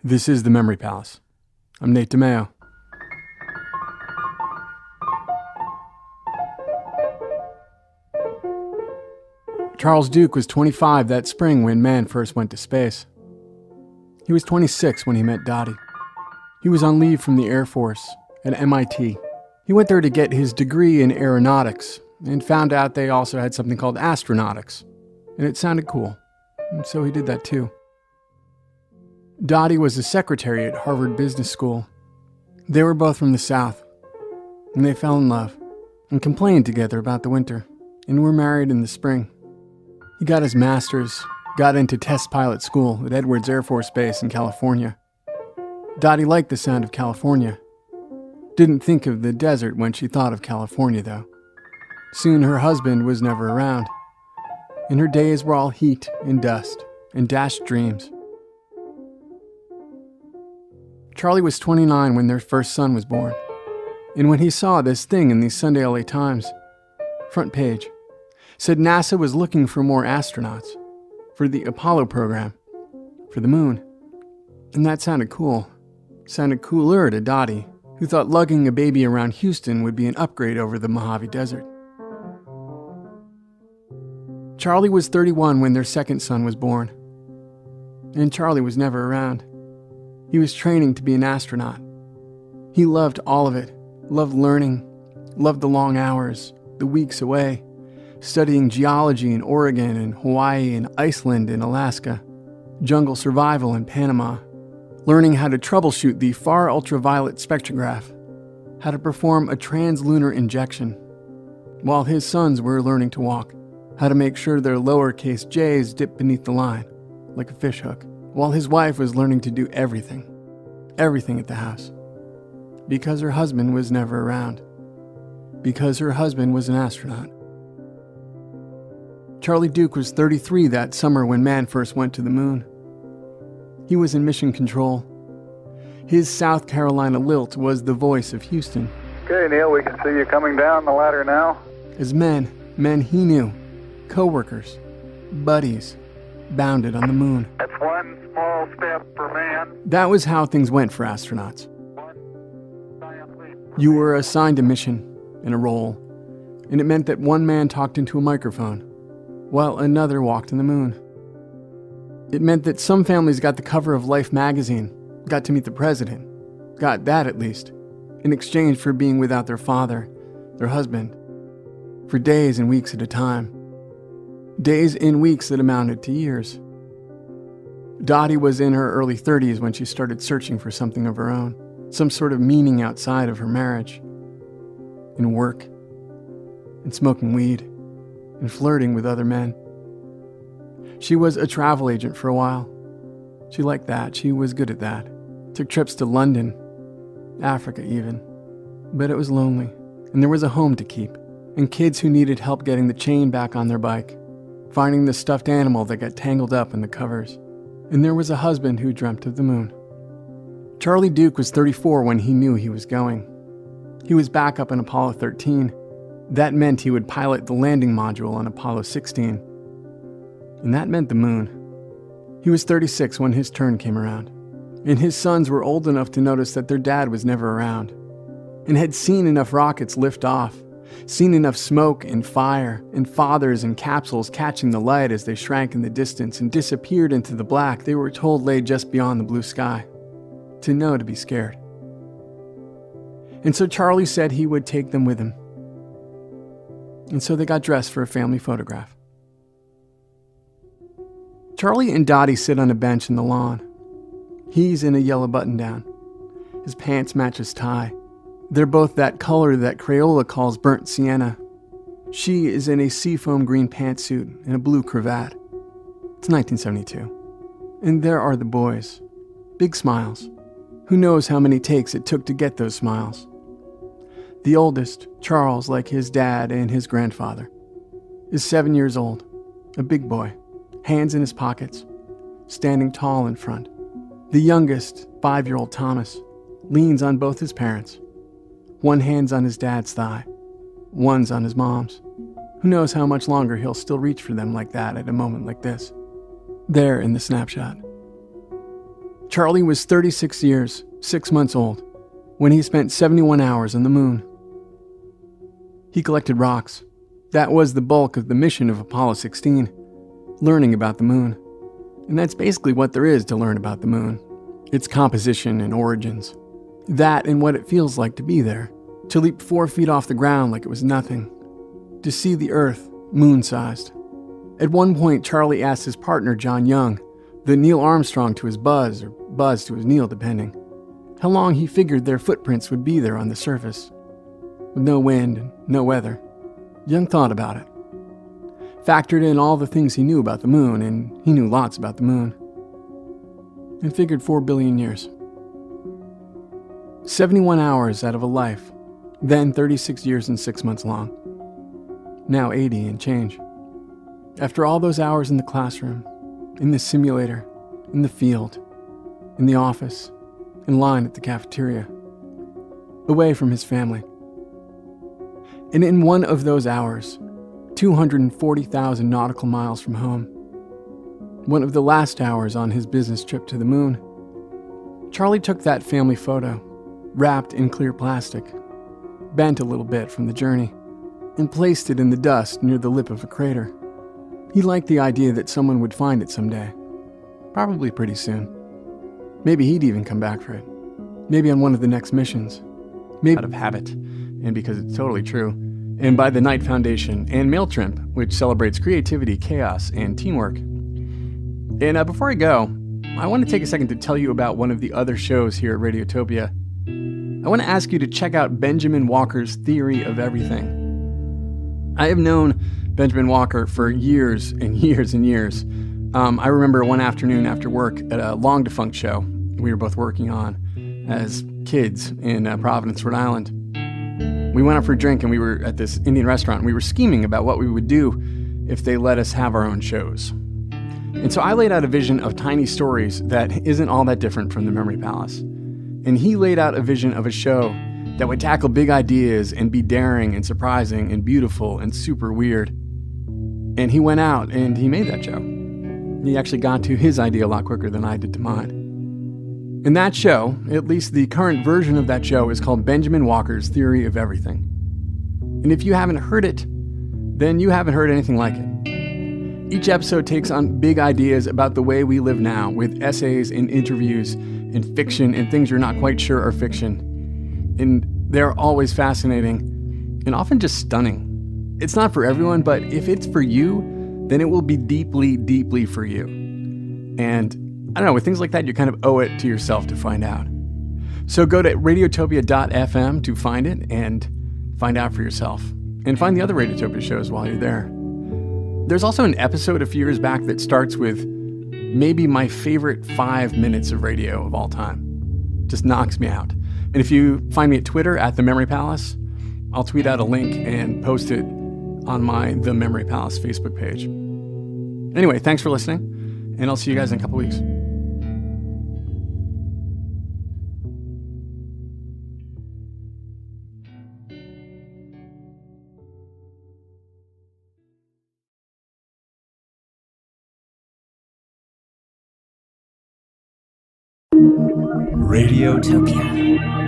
This is The Memory Palace. I'm Nate DiMeo. Charles Duke was 25 that spring when man first went to space. He was 26 when he met Dottie. He was on leave from the Air Force at MIT. He went there to get his degree in aeronautics and found out they also had something called astronautics. And it sounded cool, and so he did that too. Dottie was a secretary at Harvard Business School. They were both from the South, and they fell in love and complained together about the winter, and were married in the spring. He got his master's, got into test pilot school at Edwards Air Force Base in California. Dottie liked the sound of California. Didn't think of the desert when she thought of California, though. Soon her husband was never around, and her days were all heat and dust and dashed dreams. Charlie was 29 when their first son was born, and when he saw this thing in the Sunday LA Times, front page, said NASA was looking for more astronauts for the Apollo program, for the moon. And that sounded cool. Sounded cooler to Dottie, who thought lugging a baby around Houston would be an upgrade over the Mojave Desert. Charlie was 31 when their second son was born, and Charlie was never around. He was training to be an astronaut. He loved all of it, loved learning, loved the long hours, the weeks away, studying geology in Oregon and Hawaii and Iceland and Alaska, jungle survival in Panama, learning how to troubleshoot the far ultraviolet spectrograph, how to perform a translunar injection, while his sons were learning to walk, how to make sure their lowercase j's dipped beneath the line, like a fishhook, while his wife was learning to do everything at the house, because her husband was never around, because her husband was an astronaut. Charlie Duke was 33 that summer when man first went to the moon. He was in mission control. His South Carolina lilt was the voice of Houston. Okay, Neil, we can see you coming down the ladder now. As men he knew, co-workers, buddies, bounded on the moon. That's one small step for man. That was how things went for astronauts. One giant leap. You were assigned a mission and a role, and it meant that one man talked into a microphone, while another walked on the moon. It meant that some families got the cover of Life magazine, got to meet the president, got that at least, in exchange for being without their father, their husband, for days and weeks at a time. Days and weeks that amounted to years. Dottie was in her early 30s when she started searching for something of her own, some sort of meaning outside of her marriage, in work, in smoking weed, and flirting with other men. She was a travel agent for a while. She liked that. She was good at that. Took trips to London, Africa even. But it was lonely, and there was a home to keep, and kids who needed help getting the chain back on their bike, finding the stuffed animal that got tangled up in the covers. And there was a husband who dreamt of the moon. Charlie Duke was 34 when he knew he was going. He was back up in Apollo 13. That meant he would pilot the landing module on Apollo 16. And that meant the moon. He was 36 when his turn came around. And his sons were old enough to notice that their dad was never around, and had seen enough rockets lift off, seen enough smoke and fire, and fathers and capsules catching the light as they shrank in the distance and disappeared into the black they were told lay just beyond the blue sky, to know to be scared. And so Charlie said he would take them with him. And so they got dressed for a family photograph. Charlie and Dottie sit on a bench in the lawn. He's in a yellow button-down. His pants match his tie. They're both that color that Crayola calls burnt sienna. She is in a seafoam green pantsuit and a blue cravat. It's 1972. And there are the boys. Big smiles. Who knows how many takes it took to get those smiles? The oldest, Charles, like his dad and his grandfather, is 7 years old. A big boy, hands in his pockets, standing tall in front. The youngest, 5-year-old Thomas, leans on both his parents. One hand's on his dad's thigh, one's on his mom's. Who knows how much longer he'll still reach for them like that at a moment like this. There in the snapshot. Charlie was 36 years, 6 months old, when he spent 71 hours on the moon. He collected rocks. That was the bulk of the mission of Apollo 16, learning about the moon. And that's basically what there is to learn about the moon. Its composition and origins. That and what it feels like to be there. To leap 4 feet off the ground like it was nothing. To see the Earth moon-sized. At one point, Charlie asked his partner, John Young, the Neil Armstrong to his Buzz, or Buzz to his Neil depending, how long he figured their footprints would be there on the surface. With no wind and no weather, Young thought about it. Factored in all the things he knew about the moon, and he knew lots about the moon, and figured 4 billion years. 71 hours out of a life, then 36 years and 6 months long. Now 80 and change. After all those hours in the classroom, in the simulator, in the field, in the office, in line at the cafeteria, away from his family. And in one of those hours, 240,000 nautical miles from home, one of the last hours on his business trip to the moon, Charlie took that family photo, wrapped in clear plastic, bent a little bit from the journey, and placed it in the dust near the lip of a crater. He liked the idea that someone would find it someday, probably pretty soon. Maybe he'd even come back for it. Maybe on one of the next missions. Maybe out of habit, and because it's totally true, and by the Knight Foundation and MailChimp, which celebrates creativity, chaos, and teamwork. And before I go, I want to take a second to tell you about one of the other shows here at Radiotopia. I want to ask you to check out Benjamin Walker's Theory of Everything. I have known Benjamin Walker for years and years and years. I remember one afternoon after work at a long-defunct show we were both working on as kids in Providence, Rhode Island. We went out for a drink and we were at this Indian restaurant and we were scheming about what we would do if they let us have our own shows. And so I laid out a vision of tiny stories that isn't all that different from the Memory Palace. And he laid out a vision of a show that would tackle big ideas and be daring and surprising and beautiful and super weird. And he went out and he made that show. He actually got to his idea a lot quicker than I did to mine. And that show, at least the current version of that show, is called Benjamin Walker's Theory of Everything. And if you haven't heard it, then you haven't heard anything like it. Each episode takes on big ideas about the way we live now, with essays and interviews and fiction and things you're not quite sure are fiction. And they're always fascinating and often just stunning. It's not for everyone, but if it's for you, then it will be deeply, deeply for you. And I don't know, with things like that, you kind of owe it to yourself to find out. So go to radiotopia.fm to find it and find out for yourself. And find the other Radiotopia shows while you're there. There's also an episode a few years back that starts with maybe my favorite 5 minutes of radio of all time. Just knocks me out. And if you find me at Twitter at The Memory Palace, I'll tweet out a link and post it on my The Memory Palace Facebook page. Anyway, thanks for listening, and I'll see you guys in a couple weeks. Radiotopia.